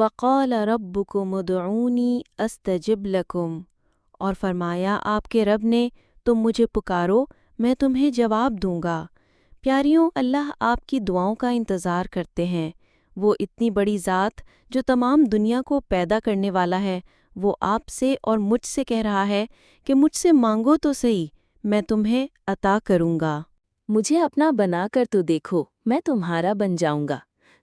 وقال ربکم ادعونی استجب لکم، اور فرمایا آپ کے رب نے تم مجھے پکارو میں تمہیں جواب دوں گا۔ پیاریوں، اللہ آپ کی دعاؤں کا انتظار کرتے ہیں۔ وہ اتنی بڑی ذات جو تمام دنیا کو پیدا کرنے والا ہے، وہ آپ سے اور مجھ سے کہہ رہا ہے کہ مجھ سے مانگو تو صحیح، میں تمہیں عطا کروں گا۔ مجھے اپنا بنا کر تو دیکھو، میں تمہارا بن جاؤں گا۔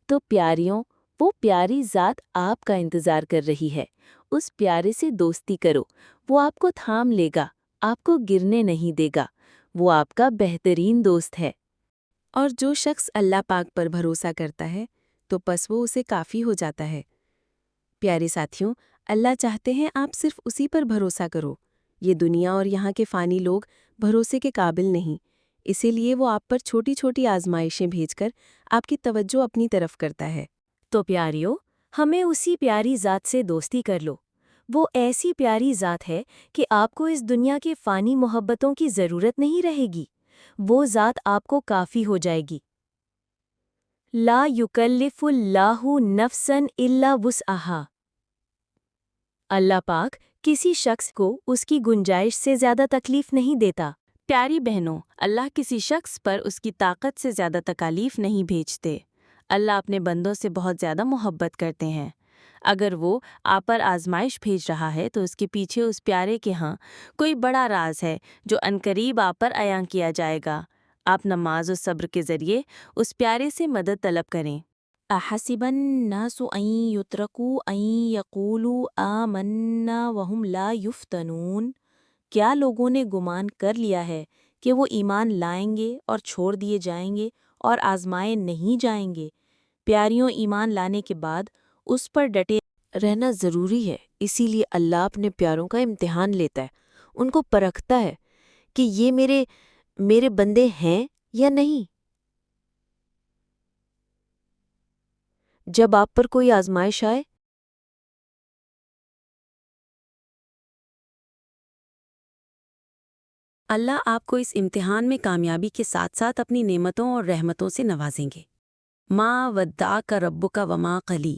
تو پیاریوں، وہ پیاری ذات آپ کا انتظار کر رہی ہے۔ اس پیارے سے دوستی کرو، وہ آپ کو تھام لے گا، آپ کو گرنے نہیں دے گا۔ وہ آپ کا بہترین دوست ہے۔ اور جو شخص اللہ پاک پر بھروسہ کرتا ہے تو پس وہ اسے کافی ہو جاتا ہے۔ پیارے ساتھیوں، اللہ چاہتے ہیں آپ صرف اسی پر بھروسہ کرو۔ یہ دنیا اور یہاں کے فانی لوگ بھروسے کے قابل نہیں، اسی لیے وہ آپ پر چھوٹی چھوٹی آزمائشیں بھیج کر آپ کی توجہ اپنی طرف کرتا ہے۔ تو پیاریوں، ہمیں اسی پیاری ذات سے دوستی کر لو۔ وہ ایسی پیاری ذات ہے کہ آپ کو اس دنیا کے فانی محبتوں کی ضرورت نہیں رہے گی۔ وہ ذات آپ کو کافی ہو جائے گی۔ لا یکلف اللہ نفسا الا وسعہا۔ اللہ پاک کسی شخص کو اس کی گنجائش سے زیادہ تکلیف نہیں دیتا۔ پیاری بہنوں، اللہ کسی شخص پر اس کی طاقت سے زیادہ تکالیف نہیں بھیجتے۔ اللہ اپنے بندوں سے بہت زیادہ محبت کرتے ہیں۔ اگر وہ آپ پر آزمائش بھیج رہا ہے تو اس کے پیچھے اس پیارے کے ہاں کوئی بڑا راز ہے جو عنقریب آپ پر عیاں کیا جائے گا۔ آپ نماز و صبر کے ذریعے اس پیارے سے مدد طلب کریں۔ احسب الناس ان یترکوا ان یقولوا آمنا وهم لا یفتنون۔ کیا لوگوں نے گمان کر لیا ہے کہ وہ ایمان لائیں گے اور چھوڑ دیے جائیں گے اور آزمائے نہیں جائیں گے؟ پیاریوں، ایمان لانے کے بعد اس پر ڈٹے رہنا ضروری ہے، اسی لیے اللہ اپنے پیاروں کا امتحان لیتا ہے، ان کو پرکھتا ہے کہ یہ میرے بندے ہیں یا نہیں۔ جب آپ پر کوئی آزمائش آئے اللہ آپ کو اس امتحان میں کامیابی کے ساتھ ساتھ اپنی نعمتوں اور رحمتوں سے نوازیں گے۔ ما ودعک ربک وما قلی،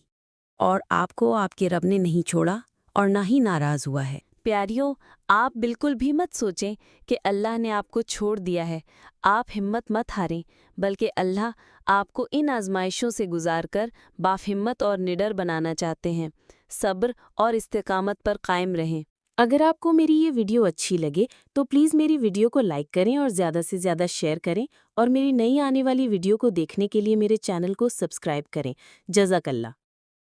اور آپ کو آپ کے رب نے نہیں چھوڑا اور نہ ہی ناراض ہوا ہے۔ پیاریوں، آپ بالکل بھی مت سوچیں کہ اللہ نے آپ کو چھوڑ دیا ہے۔ آپ ہمت مت ہاریں، بلکہ اللہ آپ کو ان آزمائشوں سے گزار کر باہمت اور نڈر بنانا چاہتے ہیں۔ صبر اور استقامت پر قائم رہیں۔ اگر آپ کو میری یہ ویڈیو اچھی لگے تو پلیز میری ویڈیو کو لائک کریں اور زیادہ سے زیادہ شیئر کریں، اور میری نئی آنے والی ویڈیو کو دیکھنے کے لیے میرے چینل کو سبسکرائب کریں۔ جزاک اللہ۔